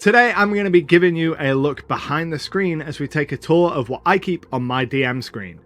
Today I'm going to be giving you a look behind the screen as we take a tour of what I keep on my DM screen.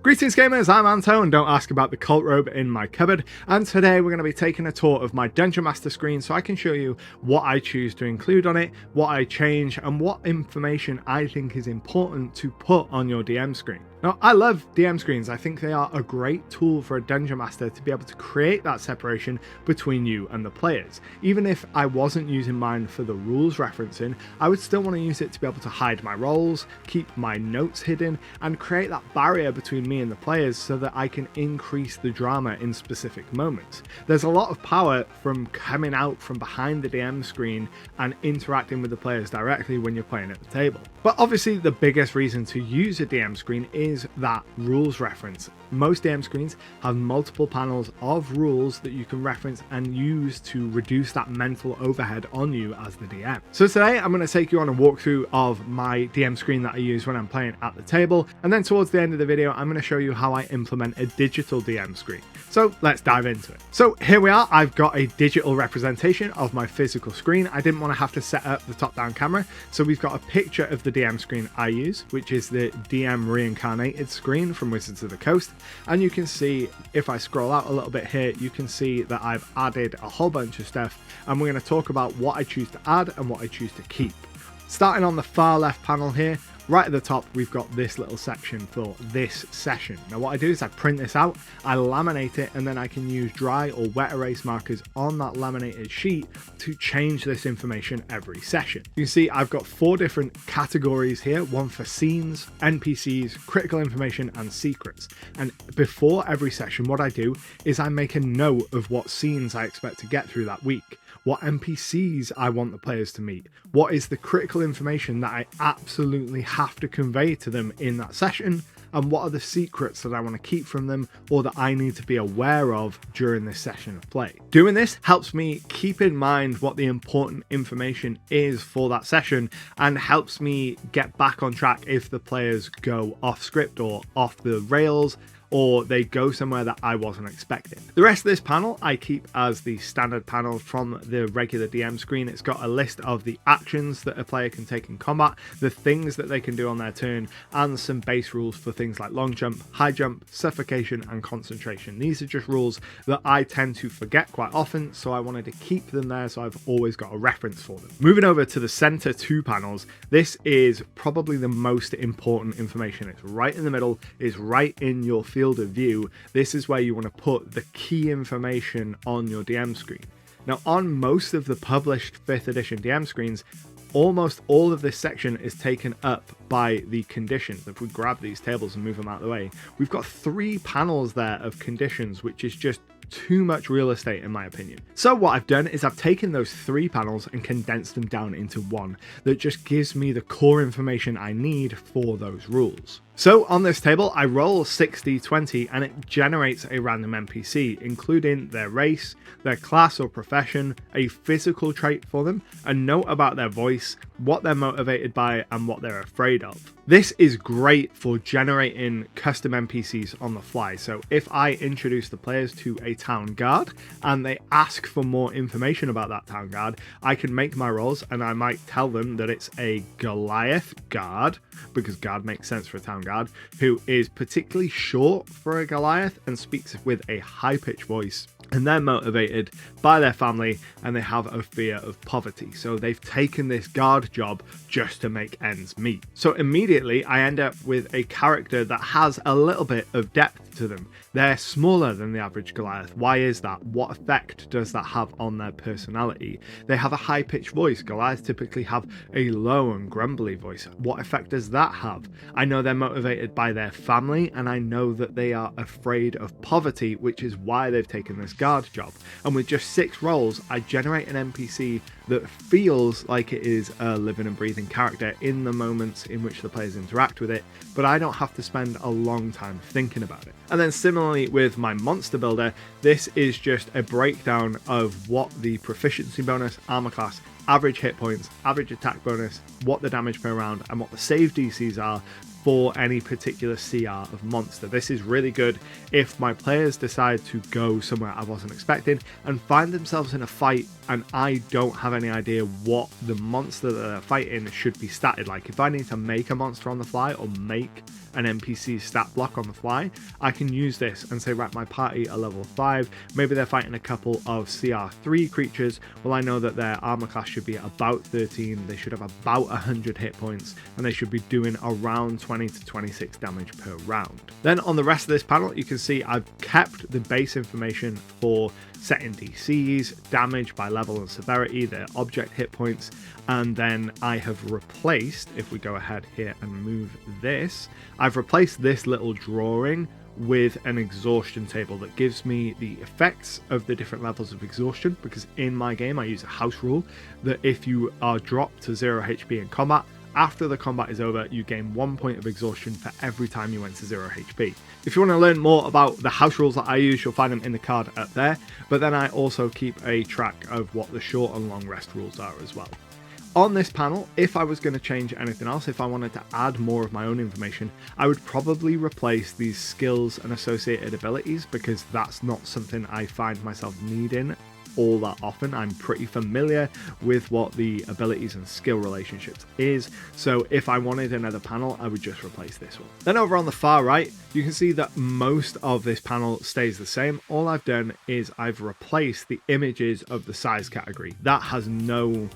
Greetings gamers, I'm Anto and don't ask about the cult robe in my cupboard, and today we're going to be taking a tour of my Dungeon Master screen so I can show you what I choose to include on it, what I change, and what information I think is important to put on your DM screen. Now, I love DM screens. I think they are a great tool for a Dungeon Master to be able to create that separation between you and the players. Even if I wasn't using mine for the rules referencing, I would still want to use it to be able to hide my roles, keep my notes hidden, and create that barrier between me and the players so that I can increase the drama in specific moments. There's a lot of power from coming out from behind the DM screen and interacting with the players directly when you're playing at the table. But obviously the biggest reason to use a DM screen is that rules reference. Most DM screens have multiple panels of rules that you can reference and use to reduce that mental overhead on you as the DM. So today I'm going to take you on a walkthrough of my DM screen that I use when I'm playing at the table, and then towards the end of the video I'm going to show you how I implement a digital DM screen. So let's dive into it. So here we are, I've got a digital representation of my physical screen. I didn't want to have to set up the top-down camera, so we've got a picture of the DM screen I use, which is the DM reincarnated screen from Wizards of the Coast. And you can see, if I scroll out a little bit here, you can see that I've added a whole bunch of stuff, and we're going to talk about what I choose to add and what I choose to keep. Starting on the far left panel here, right at the top, we've got this little section for this session. Now what I do is I print this out, I laminate it, and then I can use dry or wet erase markers on that laminated sheet to change this information every session. You can see I've got 4 different categories here, one for scenes, NPCs, critical information, and secrets. And before every session, what I do is I make a note of what scenes I expect to get through that week, what NPCs I want the players to meet, what is the critical information that I absolutely have to convey to them in that session, and what are the secrets that I want to keep from them or that I need to be aware of during this session of play. Doing this helps me keep in mind what the important information is for that session and helps me get back on track if the players go off script or off the rails, or they go somewhere that I wasn't expecting. The rest of this panel I keep as the standard panel from the regular DM screen. It's got a list of the actions that a player can take in combat, the things that they can do on their turn, and some base rules for things like long jump, high jump, suffocation, and concentration. These are just rules that I tend to forget quite often, so I wanted to keep them there so I've always got a reference for them. Moving over to the center 2 panels, this is probably the most important information. It's right in the middle, it's right in your field of view. This is where you want to put the key information on your DM screen. Now, on most of the published 5th edition DM screens, almost all of this section is taken up by the conditions. If we grab these tables and move them out of the way, we've got 3 panels there of conditions, which is just too much real estate in my opinion. So what I've done is I've taken those 3 panels and condensed them down into one that just gives me the core information I need for those rules. So on this table, I roll 60-20 and it generates a random NPC, including their race, their class or profession, a physical trait for them, a note about their voice, what they're motivated by, and what they're afraid of. This is great for generating custom NPCs on the fly. So if I introduce the players to a town guard and they ask for more information about that town guard, I can make my rolls and I might tell them that it's a Goliath guard, because guard makes sense for a town guard, who is particularly short for a Goliath and speaks with a high-pitched voice. And they're motivated by their family and they have a fear of poverty. So they've taken this guard job just to make ends meet. So immediately I end up with a character that has a little bit of depth to them. They're smaller than the average Goliath. Why is that? What effect does that have on their personality? They have a high-pitched voice. Goliaths typically have a low and grumbly voice. What effect does that have? I know they're motivated by their family, and I know that they are afraid of poverty, which is why they've taken this guard job. And with just 6 rolls, I generate an NPC that feels like it is a living and breathing character in the moments in which the players interact with it, but I don't have to spend a long time thinking about it. And then similarly with my monster builder, this is just a breakdown of what the proficiency bonus, armor class, average hit points, average attack bonus, what the damage per round, and what the save DCs are for any particular CR of monster. This is really good if my players decide to go somewhere I wasn't expecting and find themselves in a fight and I don't have any idea what the monster that they're fighting should be statted. Like if I need to make a monster on the fly or make an NPC stat block on the fly, I can use this and say, right, my party are level 5, maybe they're fighting a couple of CR3 creatures. Well, I know that their armor class should be about 13, they should have about 100 hit points, and they should be doing around 20 to 26 damage per round. Then on the rest of this panel, you can see I've kept the base information for setting DCs, damage by level and severity, their object hit points, and then I have replaced, if we go ahead here and move this, I've replaced this little drawing with an exhaustion table that gives me the effects of the different levels of exhaustion, because in my game I use a house rule that if you are dropped to 0 HP in combat, after the combat is over, you gain 1 point of exhaustion for every time you went to 0 HP. If you want to learn more about the house rules that I use, you'll find them in the card up there, but then I also keep a track of what the short and long rest rules are as well. On this panel, if I was going to change anything else, if I wanted to add more of my own information, I would probably replace these skills and associated abilities, because that's not something I find myself needing all that often. I'm pretty familiar with what the abilities and skill relationships is, so if I wanted another panel, I would just replace this one. Then over on the far right, you can see that most of this panel stays the same. All I've done is I've replaced the images of the size category. That has no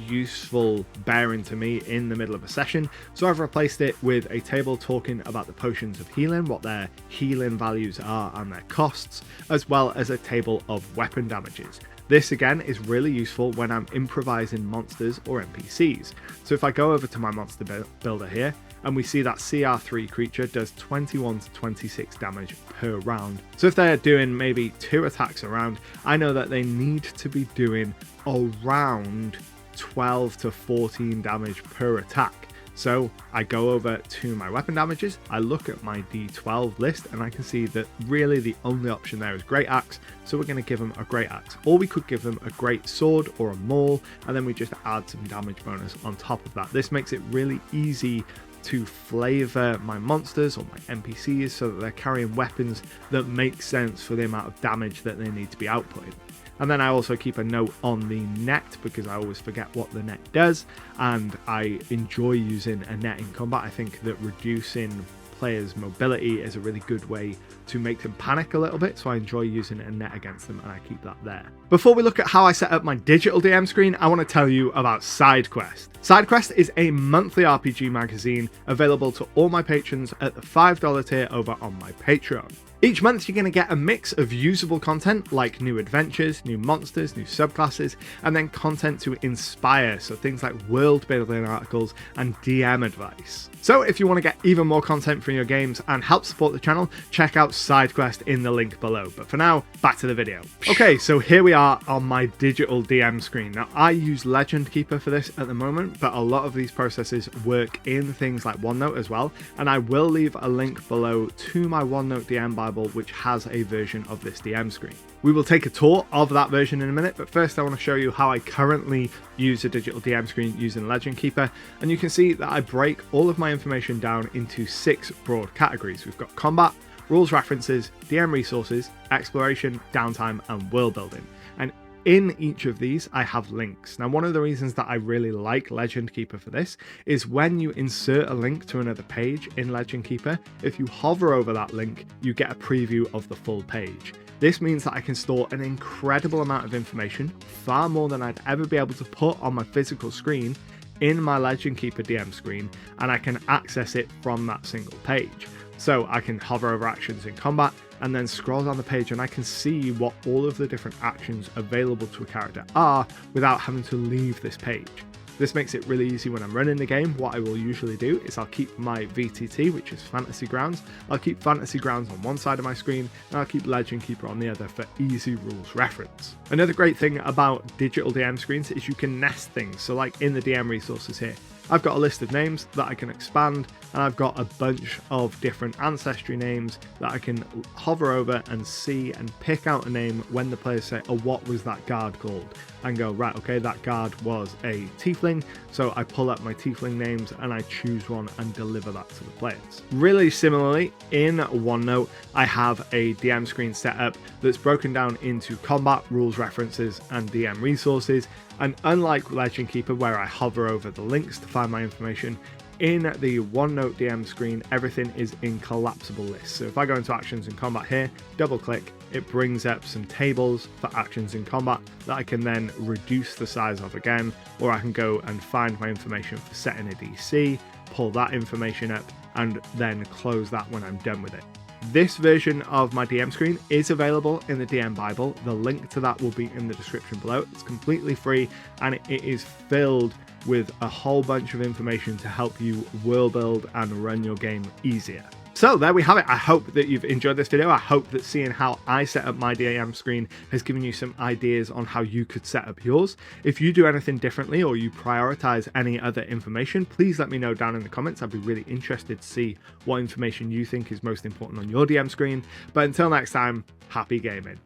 useful bearing to me in the middle of a session, so I've replaced it with a table talking about the potions of healing, what their healing values are and their costs, as well as a table of weapon damages. This again is really useful when I'm improvising monsters or NPCs. So if I go over to my monster builder here, and we see that CR3 creature does 21 to 26 damage per round. So if they're doing maybe 2 attacks a round, I know that they need to be doing around 12 to 14 damage per attack. So I go over to my weapon damages, I look at my D12 list, and I can see that really the only option there is Great Axe, so we're going to give them a Great Axe. Or we could give them a Great Sword or a Maul, and then we just add some damage bonus on top of that. This makes it really easy to flavor my monsters or my NPCs so that they're carrying weapons that make sense for the amount of damage that they need to be outputting. And then I also keep a note on the net, because I always forget what the net does, and I enjoy using a net in combat. I think that reducing players' mobility is a really good way to make them panic a little bit, so I enjoy using a net against them, and I keep that there. Before we look at how I set up my digital DM screen, I want to tell you about Sidequest. Sidequest is a monthly RPG magazine available to all my patrons at the $5 tier over on my Patreon. Each month you're going to get a mix of usable content like new adventures, new monsters, new subclasses, and then content to inspire, so things like world building articles and DM advice. So if you want to get even more content from your games and help support the channel, check out Sidequest in the link below. But for now, back to the video. Okay, so here we are on my digital DM screen. Now I use Legend Keeper for this at the moment, but a lot of these processes work in things like OneNote as well, and I will leave a link below to my OneNote DM Bible, which has a version of this DM screen. We will take a tour of that version in a minute, but first I want to show you how I currently use a digital DM screen using Legend Keeper, and you can see that I break all of my information down into 6 broad categories. We've got combat, rules references, DM resources, exploration, downtime, and world building. And in each of these, I have links. Now, one of the reasons that I really like Legend Keeper for this is when you insert a link to another page in Legend Keeper, if you hover over that link, you get a preview of the full page. This means that I can store an incredible amount of information, far more than I'd ever be able to put on my physical screen, in my Legend Keeper DM screen, and I can access it from that single page. So I can hover over actions in combat and then scroll down the page, and I can see what all of the different actions available to a character are without having to leave this page. This makes it really easy when I'm running the game. What I will usually do is I'll keep my VTT, which is Fantasy Grounds. I'll keep Fantasy Grounds on one side of my screen, and I'll keep Legend Keeper on the other for easy rules reference. Another great thing about digital DM screens is you can nest things. So like in the DM resources here, I've got a list of names that I can expand, and I've got a bunch of different ancestry names that I can hover over and see and pick out a name when the players say, oh, what was that guard called? And go, right, okay, that guard was a tiefling. So I pull up my tiefling names and I choose one and deliver that to the players. Really similarly, in OneNote, I have a DM screen set up that's broken down into combat, rules references, and DM resources. And unlike Legend Keeper, where I hover over the links to find my information, in the OneNote DM screen, everything is in collapsible lists. So if I go into actions and combat here, double click, it brings up some tables for actions in combat that I can then reduce the size of again, or I can go and find my information for setting a DC, pull that information up, and then close that when I'm done with it. This version of my DM screen is available in the DM Bible. The link to that will be in the description below. It's completely free and it is filled with a whole bunch of information to help you world build and run your game easier. So there we have it. I hope that you've enjoyed this video. I hope that seeing how I set up my DM screen has given you some ideas on how you could set up yours. If you do anything differently or you prioritize any other information, please let me know down in the comments. I'd be really interested to see what information you think is most important on your DM screen. But until next time, happy gaming.